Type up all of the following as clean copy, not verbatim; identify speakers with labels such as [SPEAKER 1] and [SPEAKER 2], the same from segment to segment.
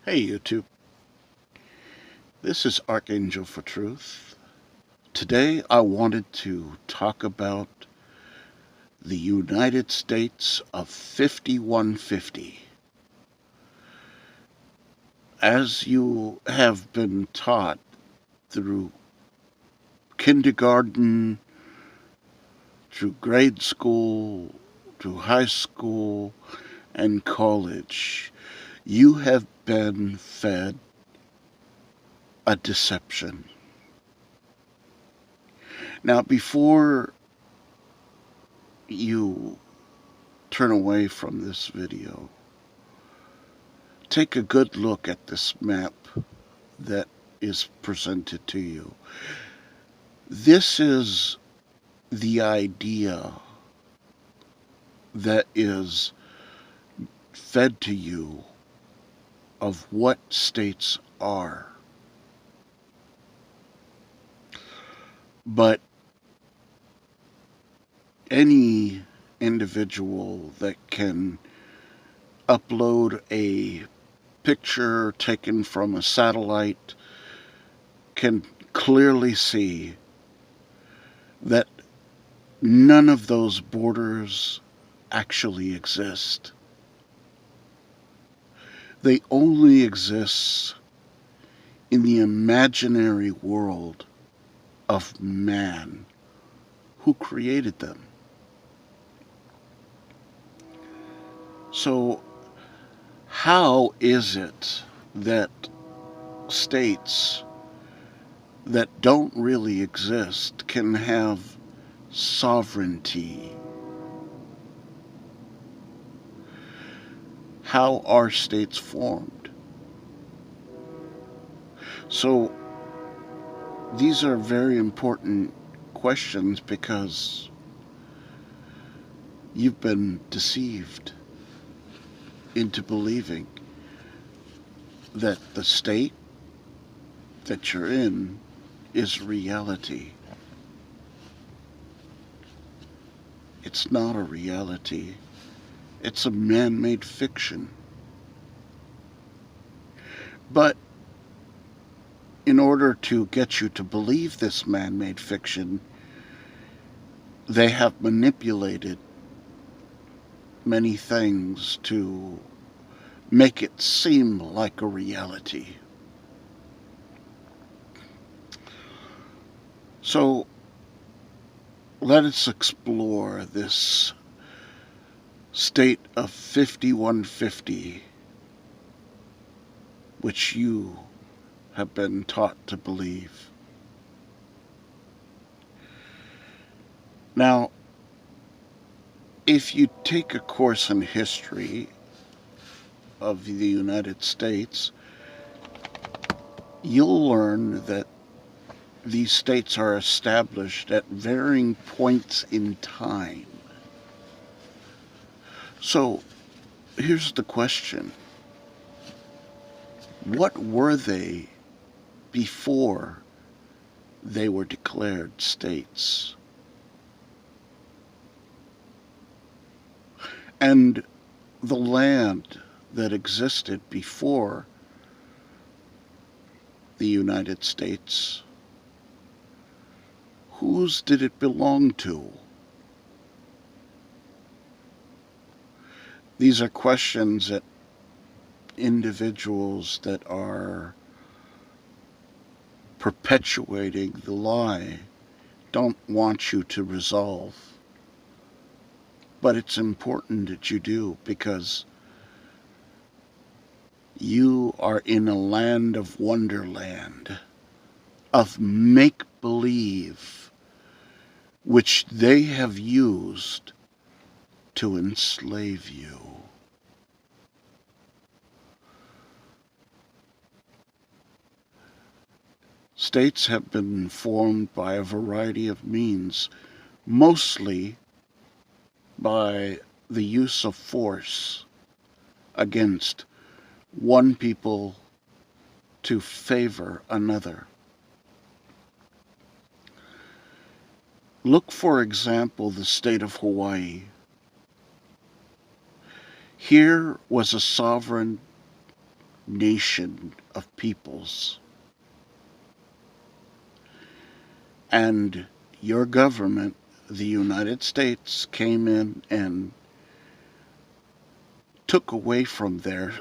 [SPEAKER 1] Hey YouTube, this is Archangel for Truth. Today I wanted to talk about the United States of 5150. As you have been taught through kindergarten, through grade school, through high school, and college, you have been fed a deception. Now, before you turn away from this video, take a good look at this map that is presented to you. This is the idea that is fed to you of what states are. But any individual that can upload a picture taken from a satellite can clearly see that none of those borders actually exist. They only exist in the imaginary world of man who created them. So how is it that states that don't really exist can have sovereignty? How are states formed? So these are very important questions because you've been deceived into believing that the state that you're in is reality. It's not a reality. It's a man-made fiction. But in order to get you to believe this man-made fiction, they have manipulated many things to make it seem like a reality. So let us explore this state of 5150, which you have been taught to believe. Now, if you take a course in history of the United States, you'll learn that these states are established at varying points in time. So here's the question. What were they before they were declared states? And the land that existed before the United States, whose did it belong to? These are questions that individuals that are perpetuating the lie don't want you to resolve. But it's important that you do, because you are in a land of wonderland, of make-believe, which they have used to enslave you. States have been formed by a variety of means, mostly by the use of force against one people to favor another. Look, for example, the state of Hawaii. Here was a sovereign nation of peoples. And your government, the United States, came in and took away from their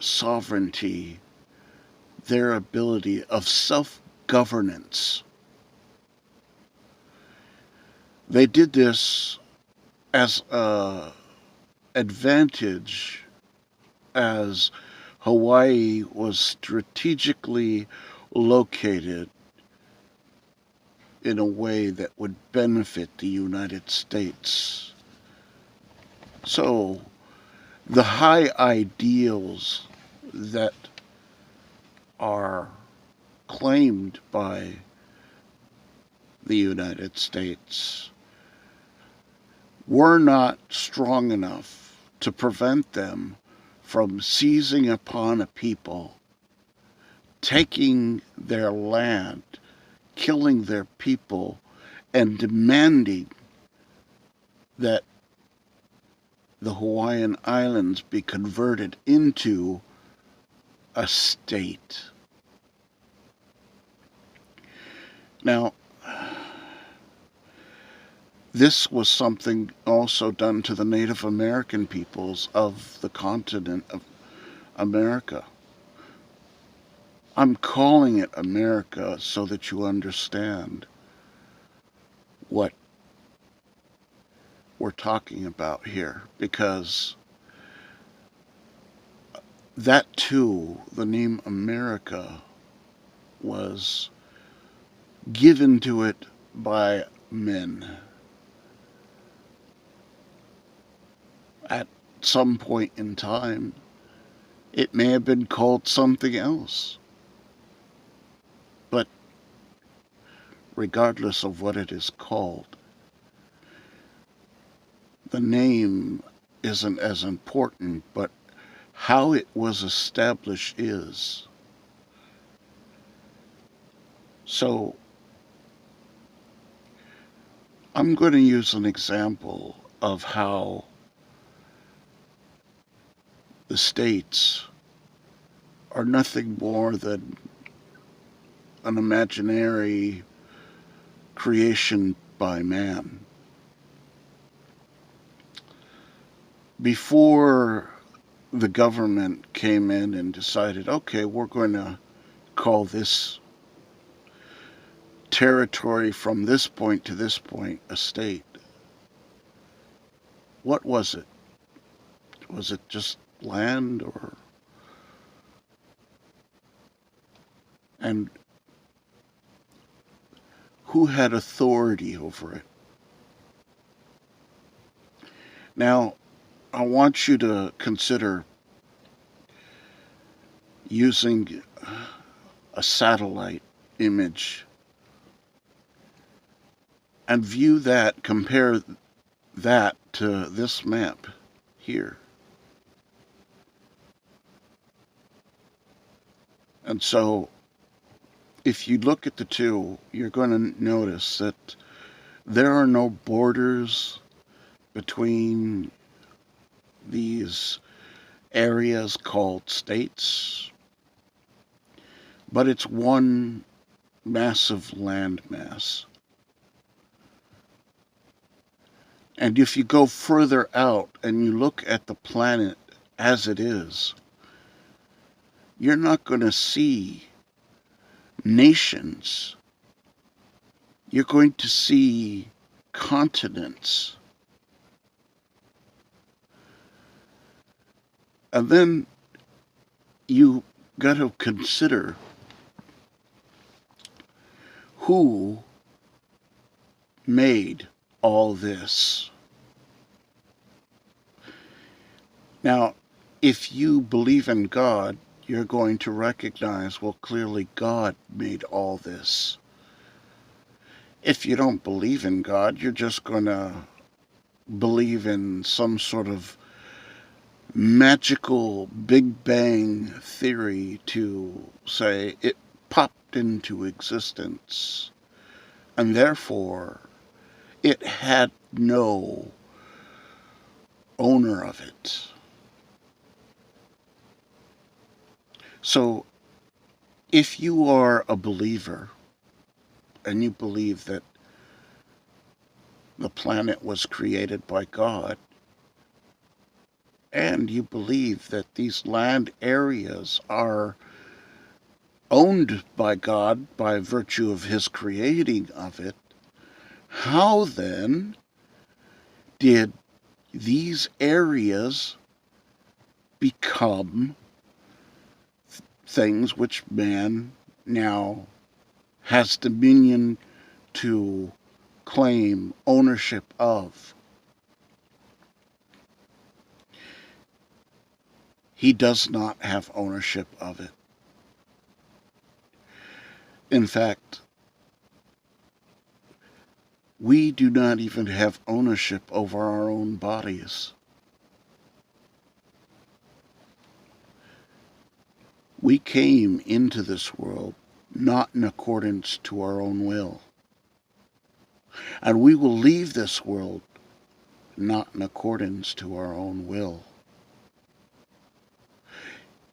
[SPEAKER 1] sovereignty, their ability of self-governance. They did this as an advantage, as Hawaii was strategically located in a way that would benefit the United States. So the high ideals that are claimed by the United States were not strong enough to prevent them from seizing upon a people, taking their land, killing their people, and demanding that the Hawaiian Islands be converted into a state. Now, this was something also done to the Native American peoples of the continent of America. I'm calling it America so that you understand what we're talking about here, because that too, the name America, was given to it by men. At some point in time, it may have been called something else. But regardless of what it is called, the name isn't as important, but how it was established is. So I'm going to use an example of how the states are nothing more than an imaginary creation by man. Before the government came in and decided, okay, we're going to call this territory from this point to this point a state, what was it? Was it just land, or? And who had authority over it? Now, I want you to consider using a satellite image and view that, compare that to this map here. And so, if you look at the two, you're going to notice that there are no borders between these areas called states, but it's one massive landmass. And if you go further out and you look at the planet as it is, you're not going to see nations. You're going to see continents. And then you got to consider who made all this. Now, if you believe in God, you're going to recognize, well, clearly God made all this. If you don't believe in God, you're just going to believe in some sort of magical Big Bang theory to say it popped into existence, and therefore it had no owner of it. So if you are a believer and you believe that the planet was created by God, and you believe that these land areas are owned by God by virtue of his creating of it, how then did these areas become things which man now has dominion to claim ownership of? He does not have ownership of it. In fact, we do not even have ownership over our own bodies. We came into this world not in accordance to our own will. And we will leave this world not in accordance to our own will.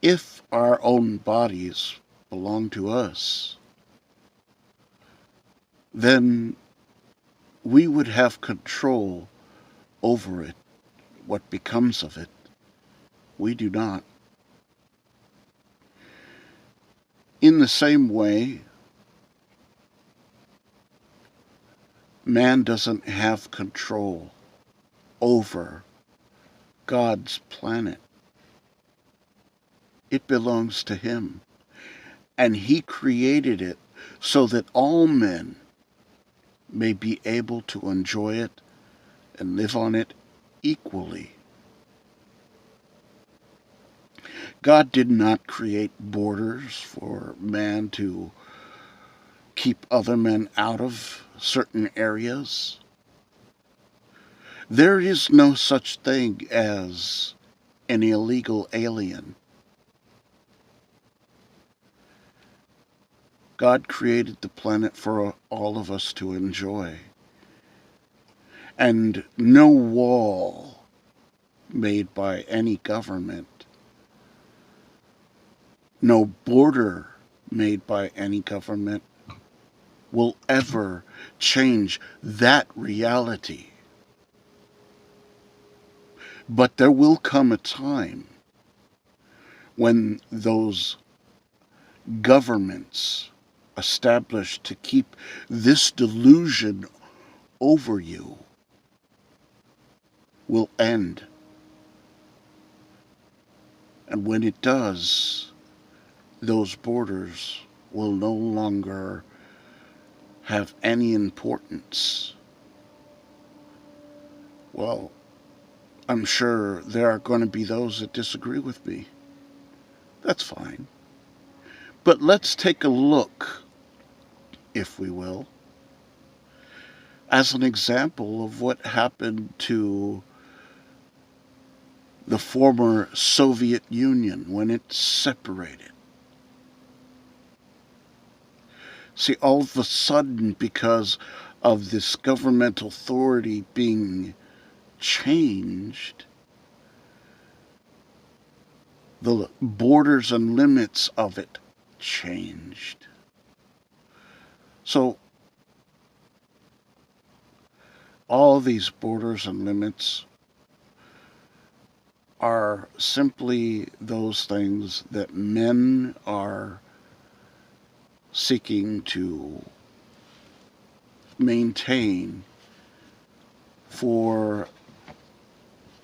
[SPEAKER 1] If our own bodies belong to us, then we would have control over it, what becomes of it. We do not. In the same way, man doesn't have control over God's planet. It belongs to him. And he created it so that all men may be able to enjoy it and live on it equally. God did not create borders for man to keep other men out of certain areas. There is no such thing as an illegal alien. God created the planet for all of us to enjoy. And no wall made by any government, no border made by any government will ever change that reality. But there will come a time when those governments established to keep this delusion over you will end. And when it does, those borders will no longer have any importance. Well, I'm sure there are going to be those that disagree with me. That's fine. But let's take a look, if we will, as an example of what happened to the former Soviet Union when it separated. See, all of a sudden, because of this governmental authority being changed, the borders and limits of it changed. So all these borders and limits are simply those things that men are seeking to maintain for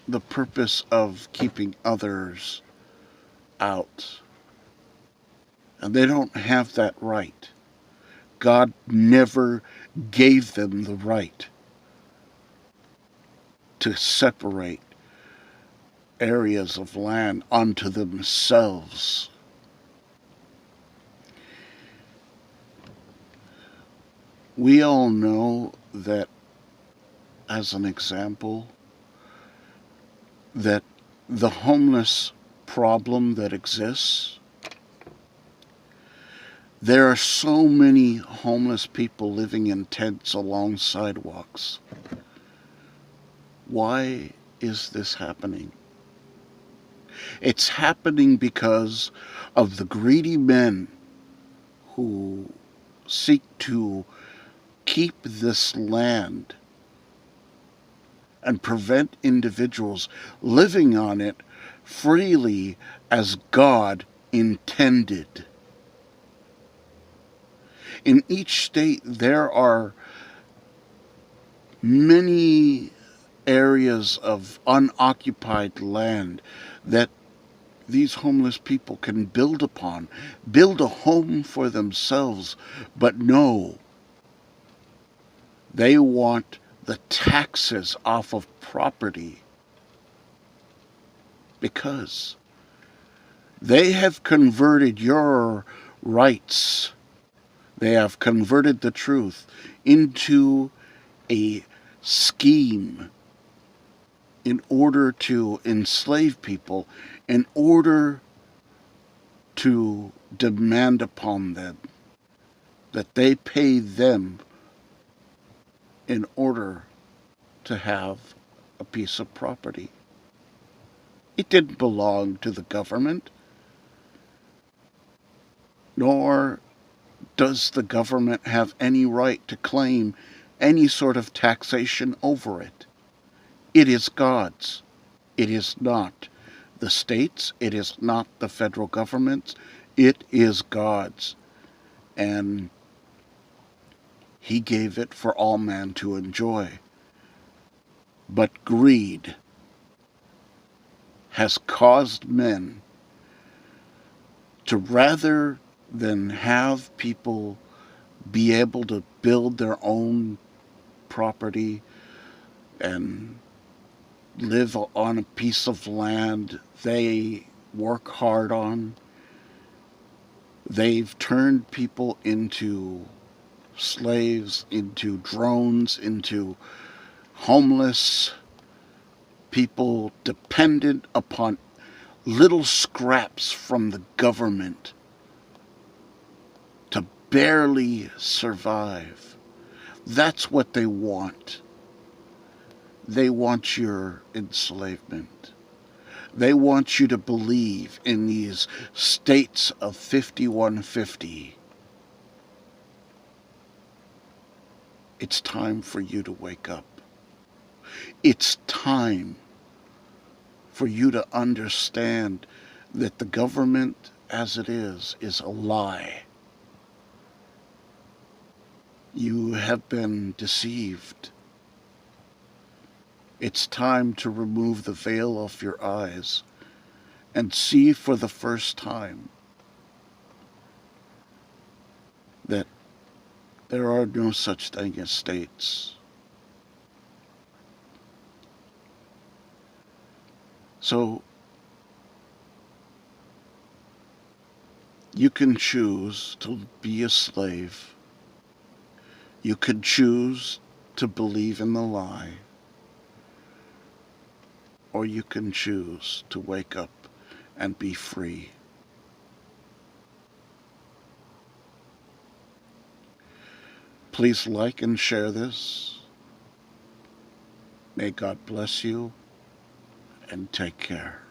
[SPEAKER 1] the purpose of keeping others out. And they don't have that right. God never gave them the right to separate areas of land unto themselves. We all know that, as an example, that the homeless problem that exists, there are so many homeless people living in tents along sidewalks. Why is this happening? It's happening because of the greedy men who seek to keep this land and prevent individuals living on it freely as God intended. In each state, there are many areas of unoccupied land that these homeless people can build upon, build a home for themselves. But no, they want the taxes off of property because they have converted your rights, they have converted the truth into a scheme in order to enslave people, in order to demand upon them that they pay them in order to have a piece of property. It didn't belong to the government, nor does the government have any right to claim any sort of taxation over it. It is God's. It is not the states. It is not the federal government's. It is God's. And He gave it for all man to enjoy. But greed has caused men to, rather than have people be able to build their own property and live on a piece of land they work hard on, they've turned people into slaves, into drones, into homeless people dependent upon little scraps from the government to barely survive. That's what they want. They want your enslavement. They want you to believe in these states of 5150. It's time for you to wake up. It's time for you to understand that the government as it is a lie. You have been deceived. It's time to remove the veil off your eyes and see for the first time that there are no such thing as states. So you can choose to be a slave. You can choose to believe in the lie. Or you can choose to wake up and be free. Please like and share this. May God bless you and take care.